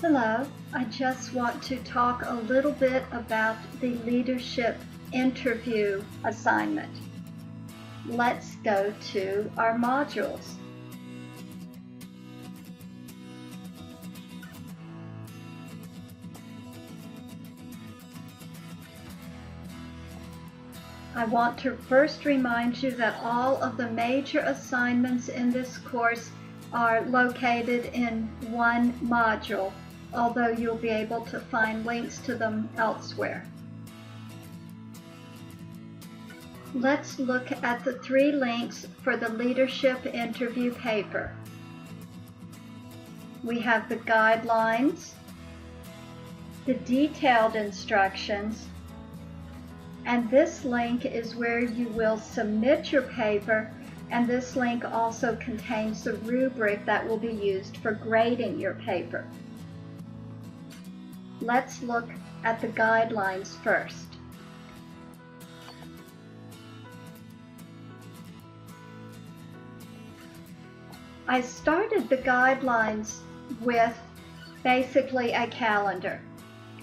Hello, I just want to talk a little bit about the leadership interview assignment. Let's go to our modules. I want to first remind you that all of the major assignments in this course are located in one module, although you'll be able to find links to them elsewhere. Let's look at the 3 links for the leadership interview paper. We have the guidelines, the detailed instructions, and this link is where you will submit your paper, and this link also contains the rubric that will be used for grading your paper. Let's look at the guidelines first. I started the guidelines with basically a calendar,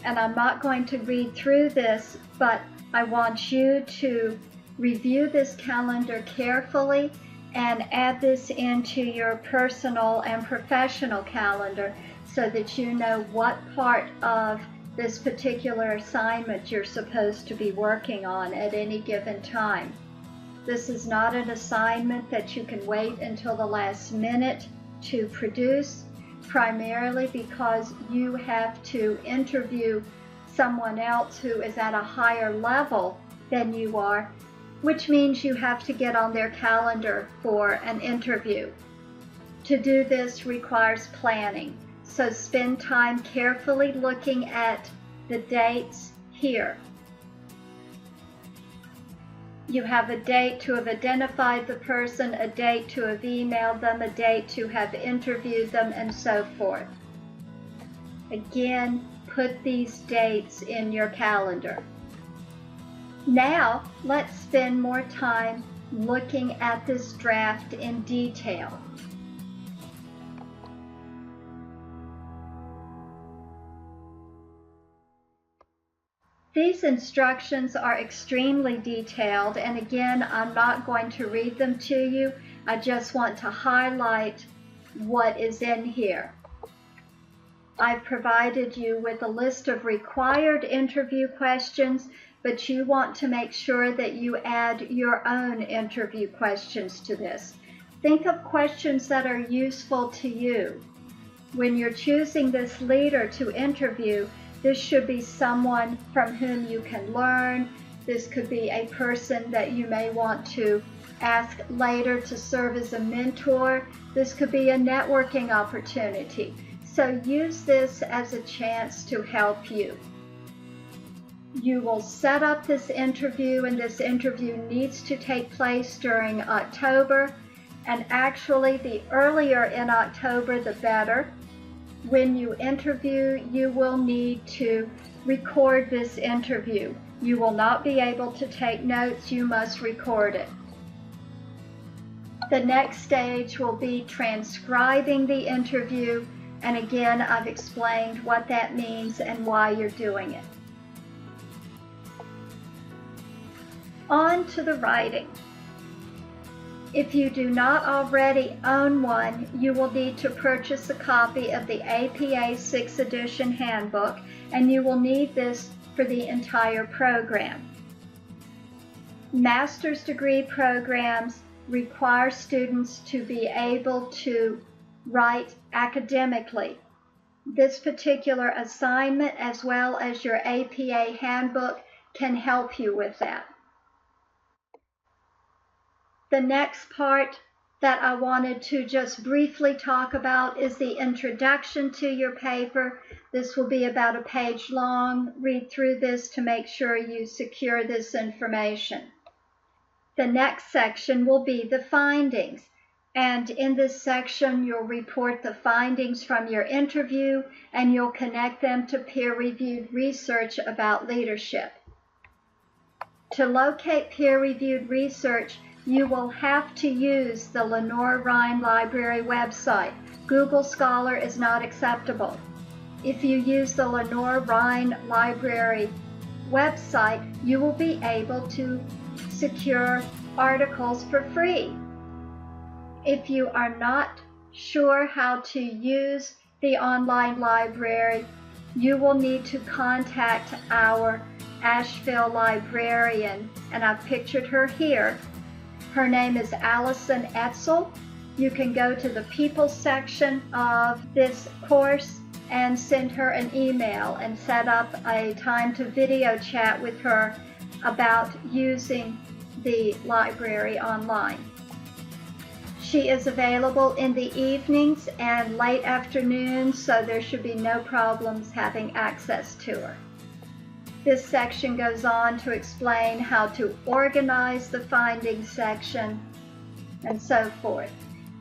and I'm not going to read through this, but I want you to review this calendar carefully and add this into your personal and professional calendar so that you know what part of this particular assignment you're supposed to be working on at any given time. This is not an assignment that you can wait until the last minute to produce, primarily because you have to interview someone else who is at a higher level than you are, which means you have to get on their calendar for an interview. To do this requires planning, so spend time carefully looking at the dates here. You have a date to have identified the person, a date to have emailed them, a date to have interviewed them, and so forth. Again, put these dates in your calendar. Now, let's spend more time looking at this draft in detail. These instructions are extremely detailed, and again, I'm not going to read them to you. I just want to highlight what is in here. I've provided you with a list of required interview questions, but you want to make sure that you add your own interview questions to this. Think of questions that are useful to you. When you're choosing this leader to interview, this should be someone from whom you can learn. This could be a person that you may want to ask later to serve as a mentor. This could be a networking opportunity. So use this as a chance to help you. You will set up this interview, and this interview needs to take place during October. And actually, the earlier in October, the better. When you interview, you will need to record this interview. You will not be able to take notes, you must record it. The next stage will be transcribing the interview, and again, I've explained what that means and why you're doing it. On to the writing. If you do not already own one, you will need to purchase a copy of the APA 6th edition handbook, and you will need this for the entire program. Master's degree programs require students to be able to write academically. This particular assignment, as well as your APA handbook, can help you with that. The next part that I wanted to just briefly talk about is the introduction to your paper. This will be about a page long. Read through this to make sure you secure this information. The next section will be the findings. And in this section, you'll report the findings from your interview, and you'll connect them to peer-reviewed research about leadership. To locate peer-reviewed research, you will have to use the Lenore Rhine Library website. Google Scholar is not acceptable. If you use the Lenore Rhine Library website, you will be able to secure articles for free. If you are not sure how to use the online library, you will need to contact our Asheville librarian, and I've pictured her here. Her name is Allison Etzel. You can go to the people section of this course and send her an email and set up a time to video chat with her about using the library online. She is available in the evenings and late afternoons, so there should be no problems having access to her. This section goes on to explain how to organize the findings section and so forth.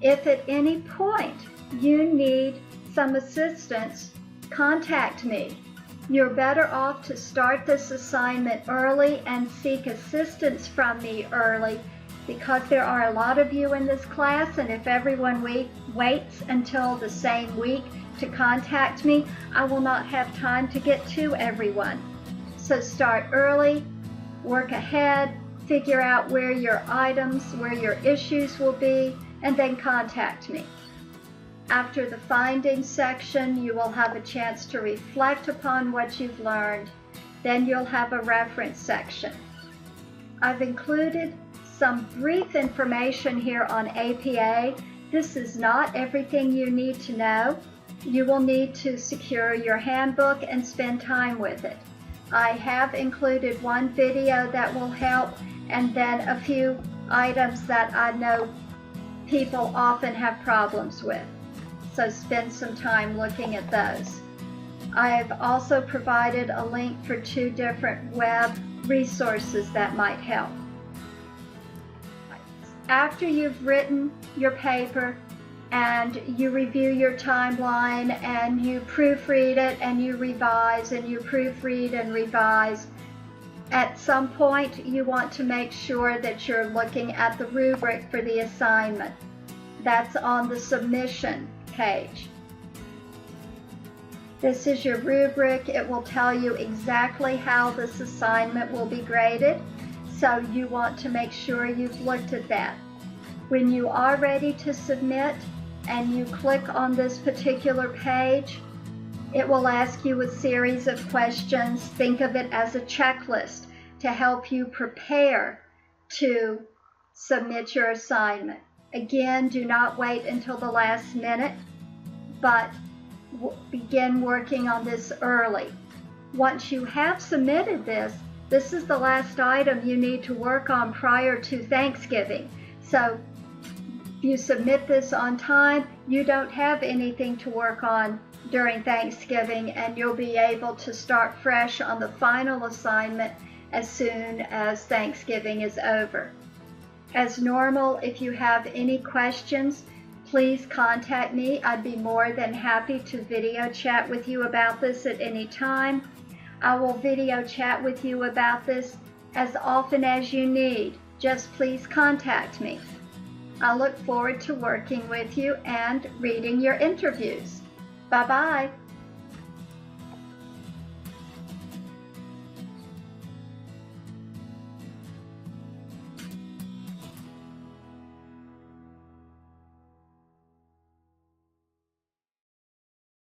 If at any point you need some assistance, contact me. You're better off to start this assignment early and seek assistance from me early, because there are a lot of you in this class, and if everyone waits until the same week to contact me, I will not have time to get to everyone. So start early, work ahead, figure out where your items, where your issues will be, and then contact me. After the findings section, you will have a chance to reflect upon what you've learned. Then you'll have a reference section. I've included some brief information here on APA. This is not everything you need to know. You will need to secure your handbook and spend time with it. I have included one video that will help, and then a few items that I know people often have problems with. So spend some time looking at those. I've also provided a link for 2 different web resources that might help. After you've written your paper and you review your timeline and you proofread it and you revise and you proofread and revise, at some point you want to make sure that you're looking at the rubric for the assignment. That's on the submission page. This is your rubric. It will tell you exactly how this assignment will be graded, so you want to make sure you've looked at that. When you are ready to submit and you click on this particular page, it will ask you a series of questions. Think of it as a checklist to help you prepare to submit your assignment. Again, do not wait until the last minute, but begin working on this early. Once you have submitted this, this is the last item you need to work on prior to Thanksgiving. So if you submit this on time, you don't have anything to work on during Thanksgiving, and you'll be able to start fresh on the final assignment as soon as Thanksgiving is over. As normal, if you have any questions, please contact me. I'd be more than happy to video chat with you about this at any time. I will video chat with you about this as often as you need. Just please contact me. I look forward to working with you and reading your interviews. Bye-bye.